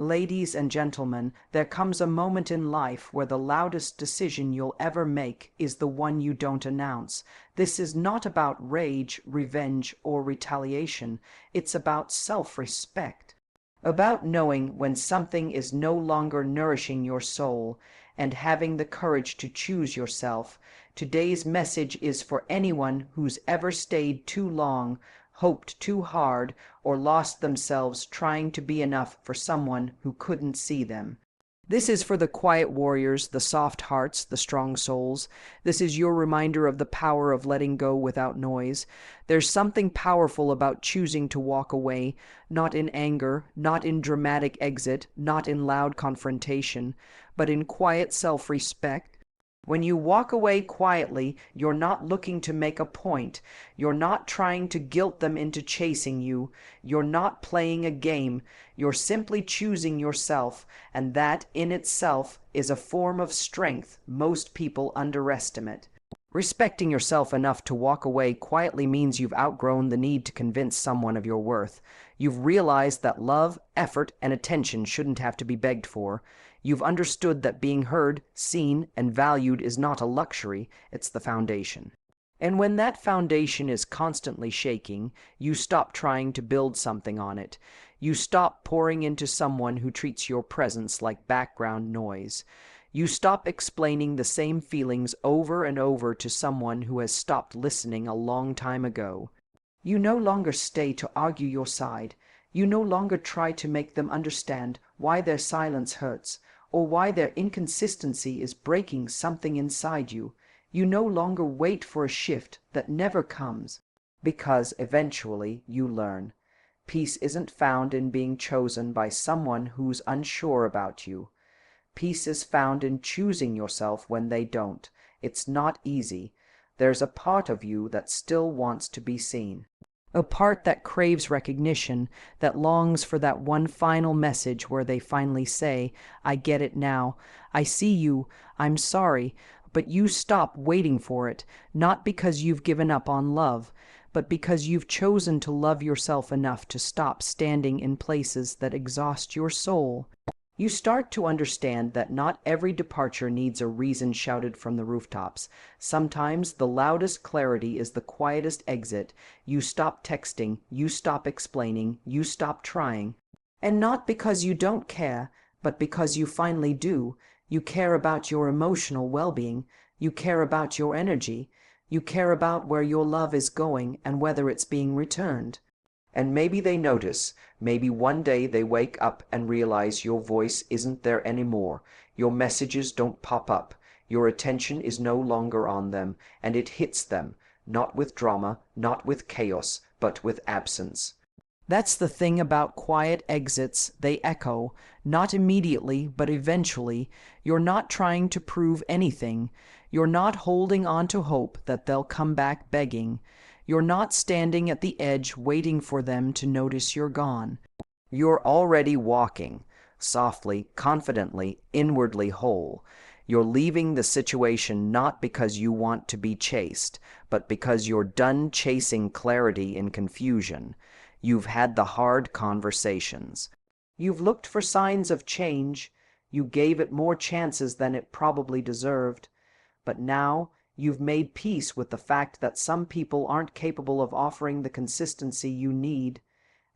Ladies and gentlemen, there comes a moment in life where the loudest decision you'll ever make is the one you don't announce. This is not about rage, revenge, or retaliation. It's about self-respect. About knowing when something is no longer nourishing your soul and having the courage to choose yourself. Today's message is for anyone who's ever stayed too long, hoped too hard, or lost themselves trying to be enough for someone who couldn't see them. This is for the quiet warriors, the soft hearts, the strong souls. This is your reminder of the power of letting go without noise. There's something powerful about choosing to walk away, not in anger, not in dramatic exit, not in loud confrontation, but in quiet self-respect. When you walk away quietly, you're not looking to make a point. You're not trying to guilt them into chasing you. You're not playing a game. You're simply choosing yourself, and that in itself is a form of strength most people underestimate. Respecting yourself enough to walk away quietly means you've outgrown the need to convince someone of your worth. You've realized that love, effort, and attention shouldn't have to be begged for. You've understood that being heard, seen, and valued is not a luxury, it's the foundation. And when that foundation is constantly shaking, you stop trying to build something on it. You stop pouring into someone who treats your presence like background noise. You stop explaining the same feelings over and over to someone who has stopped listening a long time ago. You no longer stay to argue your side. You no longer try to make them understand why their silence hurts, or why their inconsistency is breaking something inside you. You no longer wait for a shift that never comes, because eventually you learn. Peace isn't found in being chosen by someone who's unsure about you. Peace is found in choosing yourself when they don't. It's not easy. There's a part of you that still wants to be seen. A part that craves recognition, that longs for that one final message where they finally say, "I get it now. I see you. I'm sorry." But you stop waiting for it, not because you've given up on love, but because you've chosen to love yourself enough to stop standing in places that exhaust your soul. You start to understand that not every departure needs a reason shouted from the rooftops. Sometimes the loudest clarity is the quietest exit. You stop texting, you stop explaining, you stop trying. And not because you don't care, but because you finally do. You care about your emotional well-being. You care about your energy. You care about where your love is going and whether it's being returned. And maybe they notice, maybe one day they wake up and realize your voice isn't there anymore. Your messages don't pop up. Your attention is no longer on them, and it hits them, not with drama, not with chaos, but with absence. That's the thing about quiet exits. They echo, not immediately, but eventually. You're not trying to prove anything. You're not holding on to hope that they'll come back begging. You're not standing at the edge waiting for them to notice you're gone. You're already walking, softly, confidently, inwardly whole. You're leaving the situation not because you want to be chased, but because you're done chasing clarity in confusion. You've had the hard conversations. You've looked for signs of change. You gave it more chances than it probably deserved. But now, you've made peace with the fact that some people aren't capable of offering the consistency you need,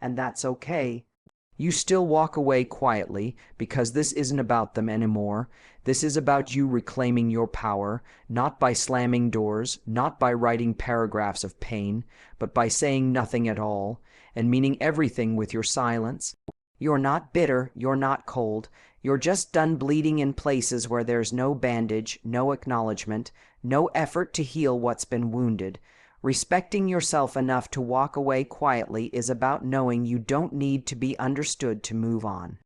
and that's okay. You still walk away quietly because this isn't about them anymore. This is about you reclaiming your power, not by slamming doors, not by writing paragraphs of pain, but by saying nothing at all, and meaning everything with your silence. You're not bitter, you're not cold. You're just done bleeding in places where there's no bandage, no acknowledgement, no effort to heal what's been wounded. Respecting yourself enough to walk away quietly is about knowing you don't need to be understood to move on.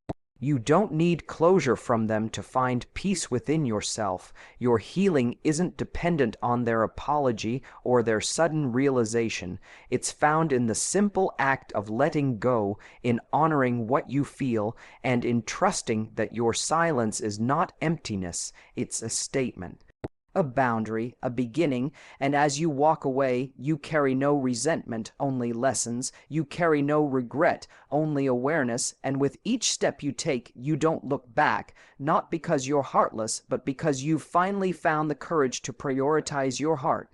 You don't need closure from them to find peace within yourself. Your healing isn't dependent on their apology or their sudden realization. It's found in the simple act of letting go, in honoring what you feel, and in trusting that your silence is not emptiness, it's a statement. A boundary, a beginning, and as you walk away, you carry no resentment, only lessons. You carry no regret, only awareness, and with each step you take, you don't look back, not because you're heartless, but because you've finally found the courage to prioritize your heart.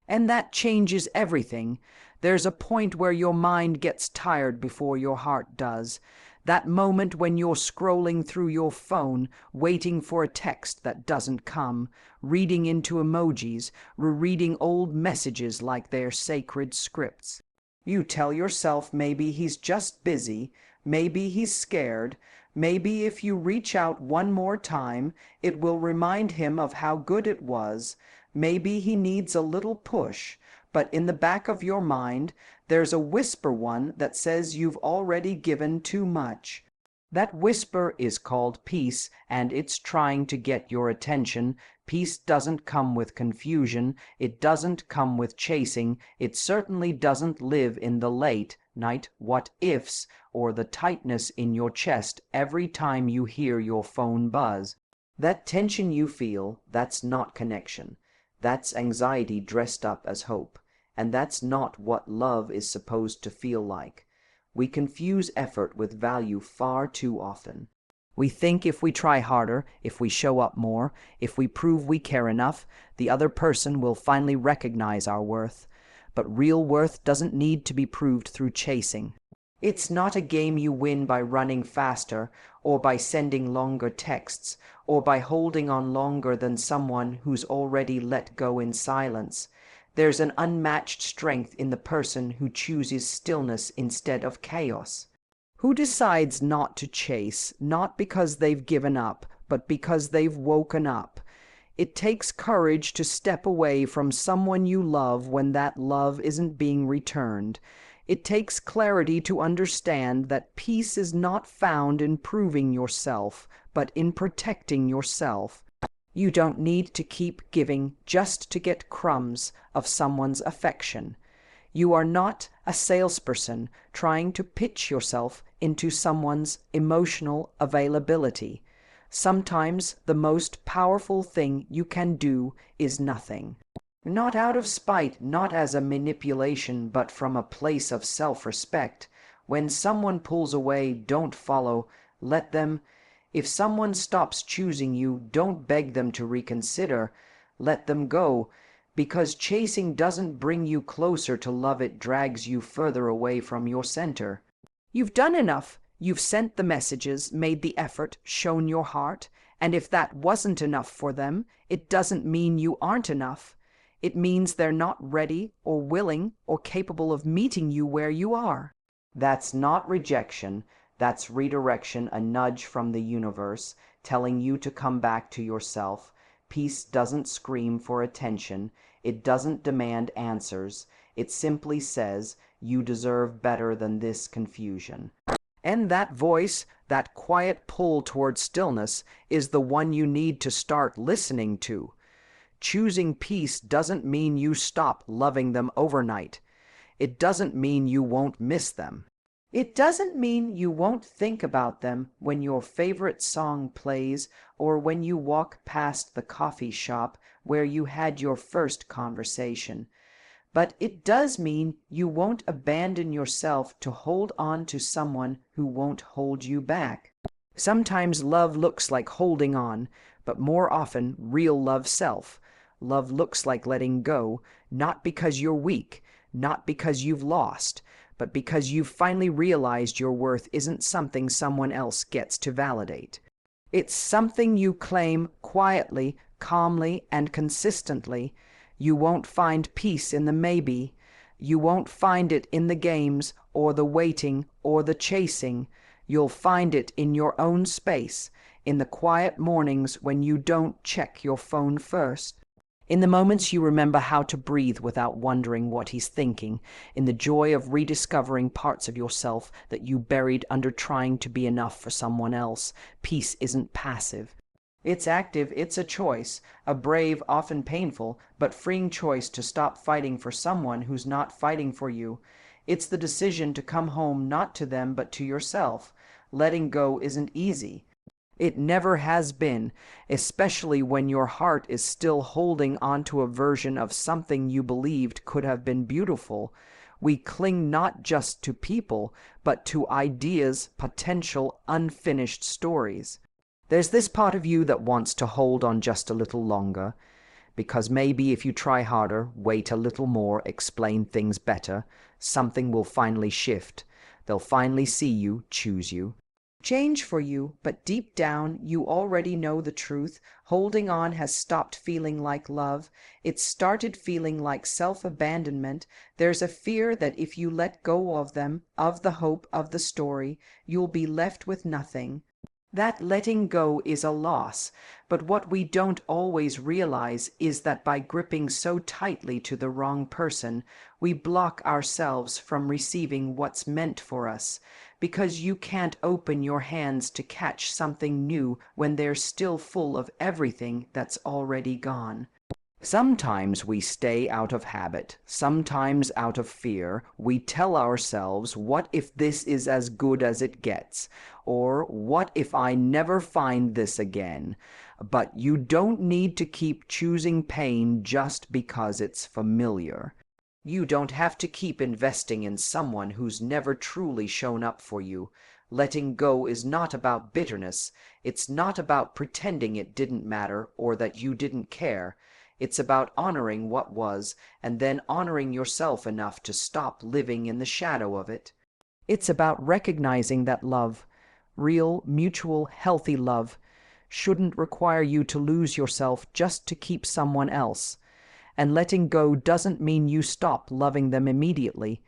And that changes everything. There's a point where your mind gets tired before your heart does. That moment when you're scrolling through your phone, waiting for a text that doesn't come, reading into emojis, rereading old messages like they're sacred scripts. You tell yourself maybe he's just busy, maybe he's scared, maybe if you reach out one more time, it will remind him of how good it was. Maybe he needs a little push, but in the back of your mind, there's a whisper one that says you've already given too much. That whisper is called peace, and it's trying to get your attention. Peace doesn't come with confusion. It doesn't come with chasing. It certainly doesn't live in the late night what-ifs or the tightness in your chest every time you hear your phone buzz. That tension you feel, that's not connection. That's anxiety dressed up as hope. And that's not what love is supposed to feel like. We confuse effort with value far too often. We think if we try harder, if we show up more, if we prove we care enough, the other person will finally recognize our worth. But real worth doesn't need to be proved through chasing. It's not a game you win by running faster, or by sending longer texts, or by holding on longer than someone who's already let go in silence. There's an unmatched strength in the person who chooses stillness instead of chaos. Who decides not to chase, not because they've given up, but because they've woken up. It takes courage to step away from someone you love when that love isn't being returned. It takes clarity to understand that peace is not found in proving yourself, but in protecting yourself. You don't need to keep giving just to get crumbs of someone's affection. You are not a salesperson trying to pitch yourself into someone's emotional availability. Sometimes the most powerful thing you can do is nothing. Not out of spite, not as a manipulation, but from a place of self-respect. When someone pulls away, don't follow. Let them. If someone stops choosing you, don't beg them to reconsider. Let them go, because chasing doesn't bring you closer to love, it drags you further away from your center. You've done enough. You've sent the messages, made the effort, shown your heart, and if that wasn't enough for them, it doesn't mean you aren't enough. It means they're not ready or willing or capable of meeting you where you are. That's not rejection. That's redirection, a nudge from the universe, telling you to come back to yourself. Peace doesn't scream for attention. It doesn't demand answers. It simply says, you deserve better than this confusion. And that voice, that quiet pull toward stillness, is the one you need to start listening to. Choosing peace doesn't mean you stop loving them overnight. It doesn't mean you won't miss them. It doesn't mean you won't think about them when your favorite song plays or when you walk past the coffee shop where you had your first conversation. But it does mean you won't abandon yourself to hold on to someone who won't hold you back. Sometimes love looks like holding on, but more often real love self. Love looks like letting go, not because you're weak, not because you've lost, but because you've finally realized your worth isn't something someone else gets to validate. It's something you claim quietly, calmly, and consistently. You won't find peace in the maybe. You won't find it in the games, or the waiting, or the chasing. You'll find it in your own space, in the quiet mornings when you don't check your phone first. In the moments you remember how to breathe without wondering what he's thinking, in the joy of rediscovering parts of yourself that you buried under trying to be enough for someone else. Peace isn't passive. It's active, it's a choice, a brave, often painful, but freeing choice to stop fighting for someone who's not fighting for you. It's the decision to come home not to them but to yourself. Letting go isn't easy. It never has been, especially when your heart is still holding onto a version of something you believed could have been beautiful. We cling not just to people, but to ideas, potential, unfinished stories. There's this part of you that wants to hold on just a little longer, because maybe if you try harder, wait a little more, explain things better, something will finally shift. They'll finally see you, choose you, change for you, but deep down, you already know the truth. Holding on has stopped feeling like love. It's started feeling like self-abandonment. There's a fear that if you let go of them, of the hope, of the story, you'll be left with nothing. That letting go is a loss, but what we don't always realize is that by gripping so tightly to the wrong person, we block ourselves from receiving what's meant for us, because you can't open your hands to catch something new when they're still full of everything that's already gone. Sometimes we stay out of habit, sometimes out of fear. We tell ourselves, what if this is as good as it gets? Or, what if I never find this again? But you don't need to keep choosing pain just because it's familiar. You don't have to keep investing in someone who's never truly shown up for you. Letting go is not about bitterness. It's not about pretending it didn't matter or that you didn't care. It's about honoring what was, and then honoring yourself enough to stop living in the shadow of it. It's about recognizing that love, real, mutual, healthy love, shouldn't require you to lose yourself just to keep someone else. And letting go doesn't mean you stop loving them immediately.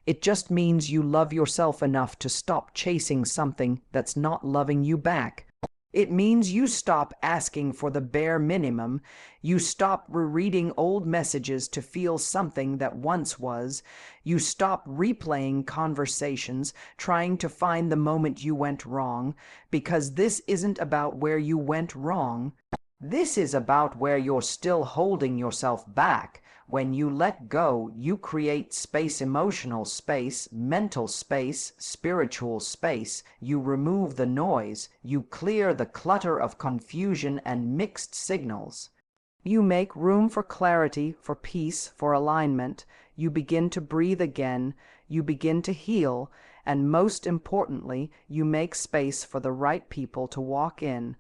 It just means you love yourself enough to stop chasing something that's not loving you back. It means you stop asking for the bare minimum. You stop rereading old messages to feel something that once was. You stop replaying conversations, trying to find the moment you went wrong, because this isn't about where you went wrong. This is about where you're still holding yourself back. When you let go, you create space, emotional space, mental space, spiritual space. You remove the noise. You clear the clutter of confusion and mixed signals. You make room for clarity, for peace, for alignment. You begin to breathe again. You begin to heal. And most importantly, you make space for the right people to walk in.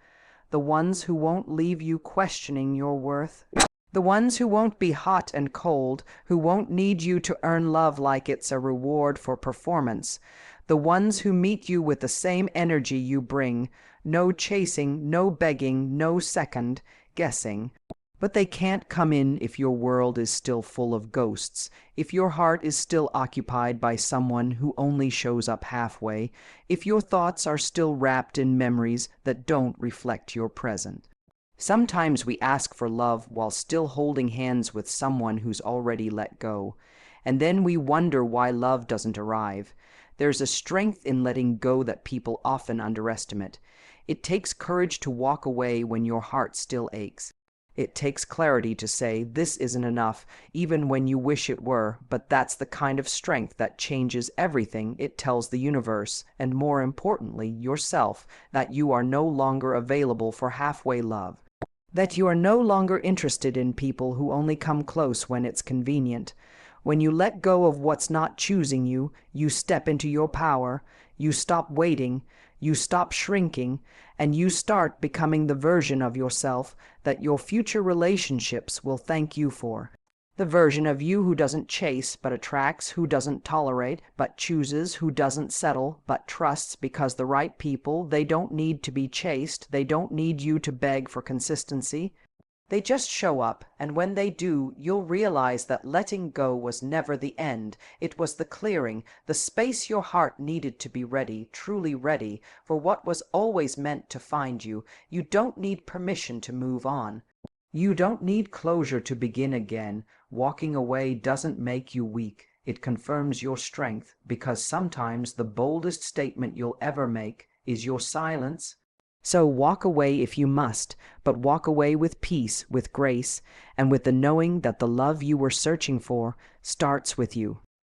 The ones who won't leave you questioning your worth. The ones who won't be hot and cold, who won't need you to earn love like it's a reward for performance. The ones who meet you with the same energy you bring. No chasing, no begging, no second guessing. But they can't come in if your world is still full of ghosts, if your heart is still occupied by someone who only shows up halfway, if your thoughts are still wrapped in memories that don't reflect your present. Sometimes we ask for love while still holding hands with someone who's already let go, and then we wonder why love doesn't arrive. There's a strength in letting go that people often underestimate. It takes courage to walk away when your heart still aches. It takes clarity to say, this isn't enough, even when you wish it were, but that's the kind of strength that changes everything. It tells the universe, and more importantly, yourself, that you are no longer available for halfway love. That you are no longer interested in people who only come close when it's convenient. When you let go of what's not choosing you, you step into your power, you stop waiting, you stop shrinking, and you start becoming the version of yourself that your future relationships will thank you for. The version of you who doesn't chase but attracts, who doesn't tolerate but chooses, who doesn't settle but trusts, because the right people, they don't need to be chased, they don't need you to beg for consistency. They just show up, and when they do, you'll realize that letting go was never the end. It was the clearing, the space your heart needed to be ready, truly ready, for what was always meant to find you. You don't need permission to move on. You don't need closure to begin again. Walking away doesn't make you weak. It confirms your strength, because sometimes the boldest statement you'll ever make is your silence. So walk away if you must, but walk away with peace, with grace, and with the knowing that the love you were searching for starts with you.